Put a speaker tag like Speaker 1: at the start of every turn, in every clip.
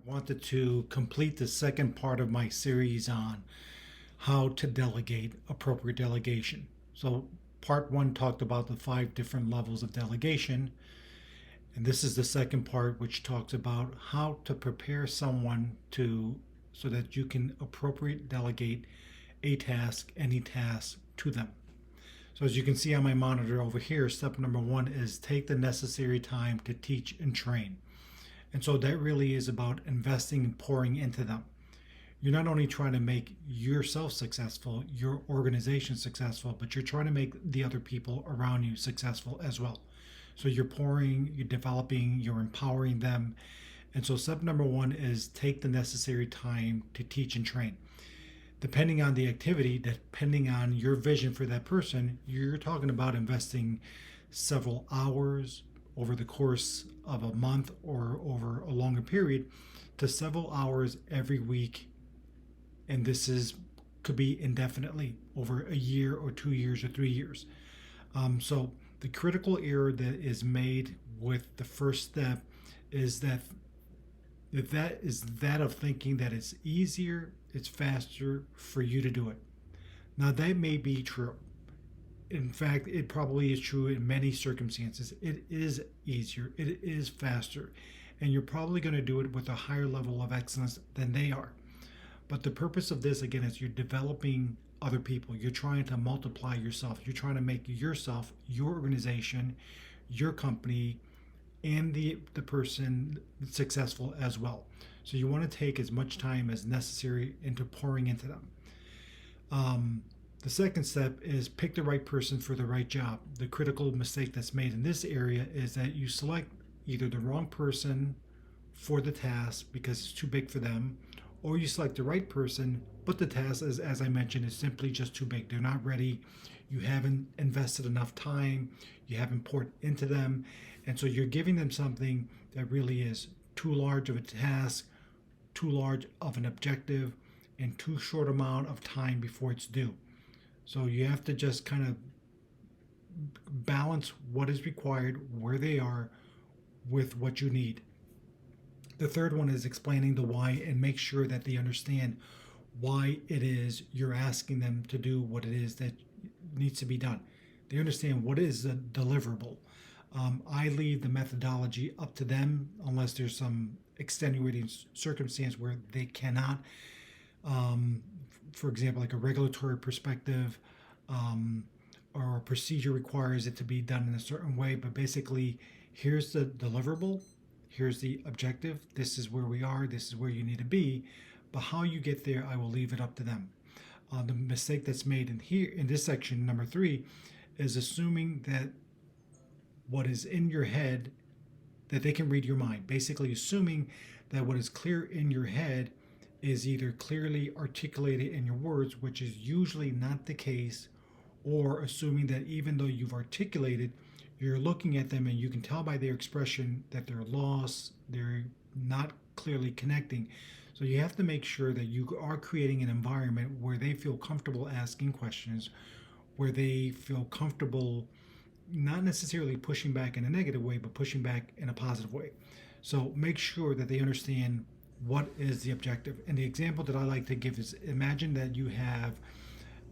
Speaker 1: Wanted to complete the second part of my series on how to delegate appropriate delegation. So, part one talked about the 5 different levels of delegation, and this is the second part, which talks about how to prepare someone to so that you can appropriate delegate a task, any task to them. So, as you can see on my monitor over here, step number one is take the necessary time to teach and train. And so that really is about investing and pouring into them. You're not only trying to make yourself successful, your organization successful, but you're trying to make the other people around you successful as well. So you're pouring, you're developing, you're empowering them. And so step number one is take the necessary time to teach and train. Depending on the activity, depending on your vision for that person, you're talking about investing several hours over the course of a month or over a longer period to several hours every week. And this is could be indefinitely over a year or 2 years or 3 years. So the critical error that is made with the first step is that of thinking that it's easier, it's faster for you to do it. Now that may be true. In fact, it probably is true in many circumstances. It is easier, it is faster, and you're probably going to do it with a higher level of excellence than they are. But the purpose of this, again, is you're developing other people. You're trying to multiply yourself. You're trying to make yourself, your organization, your company, and the person successful as well. So you want to take as much time as necessary into pouring into them. The second step is pick the right person for the right job. The critical mistake that's made in this area is that you select either the wrong person for the task because it's too big for them, or you select the right person, but the task, as I mentioned, is simply just too big. They're not ready. You haven't invested enough time. You haven't poured into them. And so you're giving them something that really is too large of a task, too large of an objective, and too short amount of time before it's due. So you have to just kind of balance what is required, where they are, with what you need. The third one is explaining the why and make sure that they understand why it is you're asking them to do what it is that needs to be done. They understand what is the deliverable. I leave the methodology up to them unless there's some extenuating circumstance where they cannot. For example, like a regulatory perspective, or a procedure requires it to be done in a certain way. But basically, here's the deliverable, here's the objective, this is where we are, this is where you need to be. But how you get there, I will leave it up to them. The mistake that's made in here, in this section, number 3, is assuming that what is in your head, that they can read your mind. Basically, assuming that what is clear in your head is either clearly articulated in your words, which is usually not the case, or assuming that even though you've articulated, you're looking at them and you can tell by their expression that they're lost, they're not clearly connecting. So you have to make sure that you are creating an environment where they feel comfortable asking questions, where they feel comfortable not necessarily pushing back in a negative way, but pushing back in a positive way. So make sure that they understand what is the objective. And the example that I like to give is, imagine that you have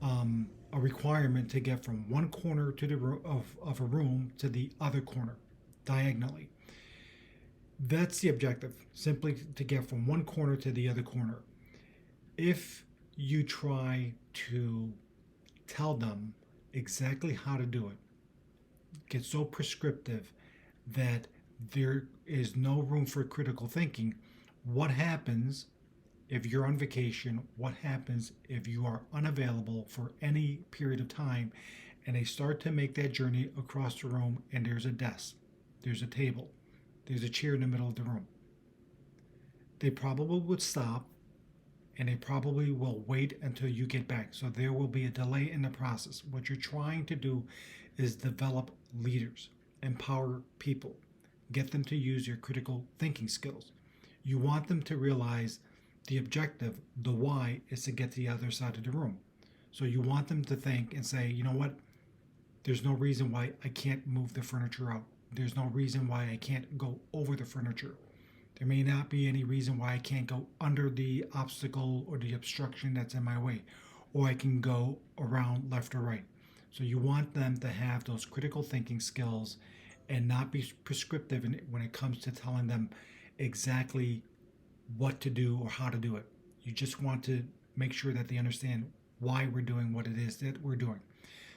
Speaker 1: a requirement to get from one corner to of a room to the other corner diagonally. That's the objective, simply to get from one corner to the other corner. If you try to tell them exactly how to do it, get so prescriptive that there is no room for critical thinking, what happens if you're on vacation? What happens if you are unavailable for any period of time and they start to make that journey across the room and there's a desk, there's a table, there's a chair in the middle of the room? They probably would stop and they probably will wait until you get back. So there will be a delay in the process. What you're trying to do is develop leaders, empower people, get them to use your critical thinking skills. You want them to realize the objective, the why, is to get to the other side of the room. So you want them to think and say, you know what? There's no reason why I can't move the furniture out. There's no reason why I can't go over the furniture. There may not be any reason why I can't go under the obstacle or the obstruction that's in my way, or I can go around left or right. So you want them to have those critical thinking skills and not be prescriptive when it comes to telling them exactly what to do or how to do it. You just want to make sure that they understand why we're doing what it is that we're doing.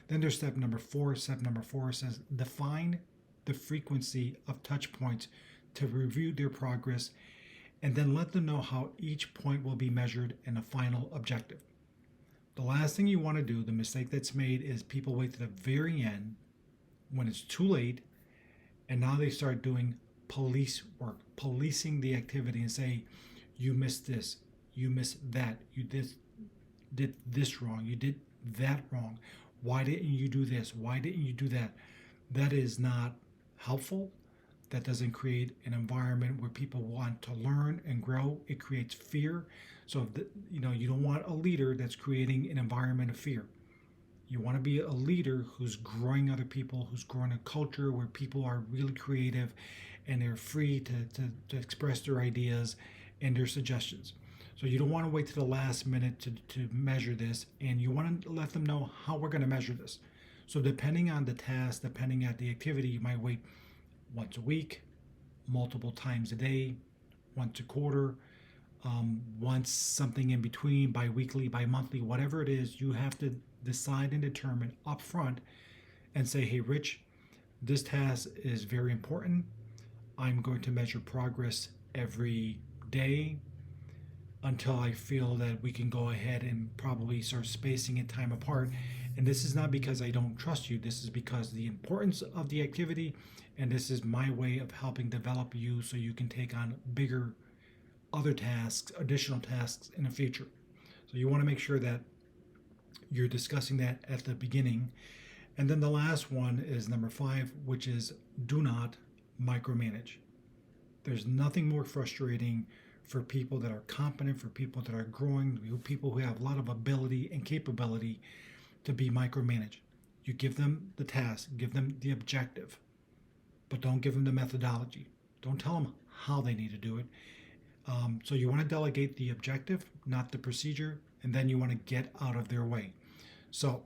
Speaker 1: Then there's step number four. Step number four says define the frequency of touch points to review their progress, and then let them know how each point will be measured in a final objective. The last thing you want to do, the mistake that's made, is people wait to the very end when it's too late, and now they start doing police work, policing the activity, and say, you missed this, you missed that, you did this wrong, you did that wrong. Why didn't you do this? Why didn't you do that? That is not helpful. That doesn't create an environment where people want to learn and grow. It creates fear. So, you don't want a leader that's creating an environment of fear. You want to be a leader who's growing other people, who's growing a culture where people are really creative and they're free to express their ideas and their suggestions. So you don't want to wait to the last minute to measure this, and you want to let them know how we're going to measure this. So depending on the task, depending on the activity, you might wait once a week, multiple times a day, once a quarter, once something in between, bi-weekly, bi-monthly, whatever it is. You have to decide and determine upfront and say, hey, Rich, this task is very important. I'm going to measure progress every day until I feel that we can go ahead and probably start spacing it time apart. And this is not because I don't trust you. This is because the importance of the activity, and this is my way of helping develop you so you can take on bigger other tasks, additional tasks in the future. So you want to make sure that you're discussing that at the beginning. And then the last one is number 5, which is do not micromanage. There's nothing more frustrating for people that are competent, for people that are growing, people who have a lot of ability and capability to be micromanaged. You give them the task, give them the objective, but don't give them the methodology. Don't tell them how they need to do it. So you want to delegate the objective, not the procedure, and then you want to get out of their way. So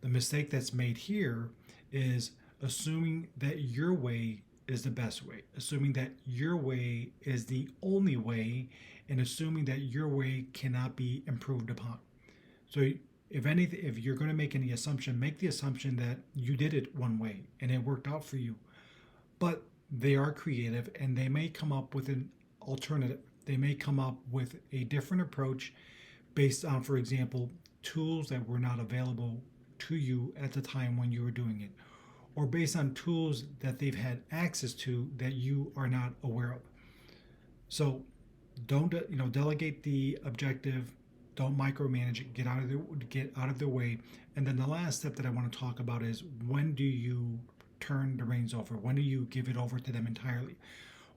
Speaker 1: the mistake that's made here is assuming that your way is the best way, assuming that your way is the only way, and assuming that your way cannot be improved upon. So if you're going to make any assumption, make the assumption that you did it one way and it worked out for you. But they are creative and they may come up with an alternative. They may come up with a different approach based on, for example, tools that were not available to you at the time when you were doing it, or based on tools that they've had access to that you are not aware of. So don't delegate the objective, don't micromanage it, get out of their way. And then the last step that I want to talk about is, when do you turn the reins over? When do you give it over to them entirely?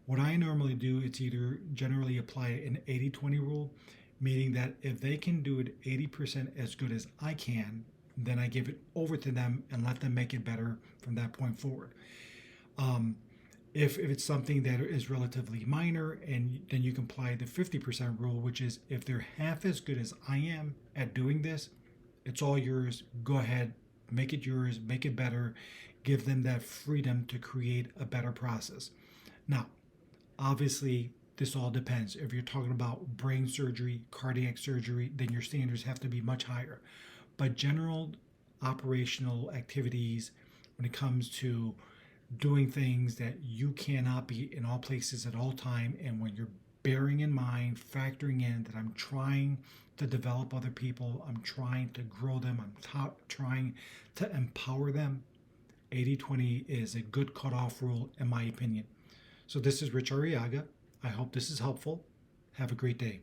Speaker 1: What I normally do is either generally apply an 80-20 rule, meaning that if they can do it 80% as good as I can, then I give it over to them and let them make it better from that point forward. If it's something that is relatively minor, and then you can apply the 50% rule, which is if they're half as good as I am at doing this, it's all yours. Go ahead, make it yours, make it better, give them that freedom to create a better process. Now, obviously, this all depends. If you're talking about brain surgery, cardiac surgery, then your standards have to be much higher. But general operational activities, when it comes to doing things that you cannot be in all places at all time, and when you're bearing in mind, factoring in that I'm trying to develop other people, I'm trying to grow them, I'm trying to empower them, 80-20 is a good cutoff rule in my opinion. So this is Rich Arriaga. I hope this is helpful. Have a great day.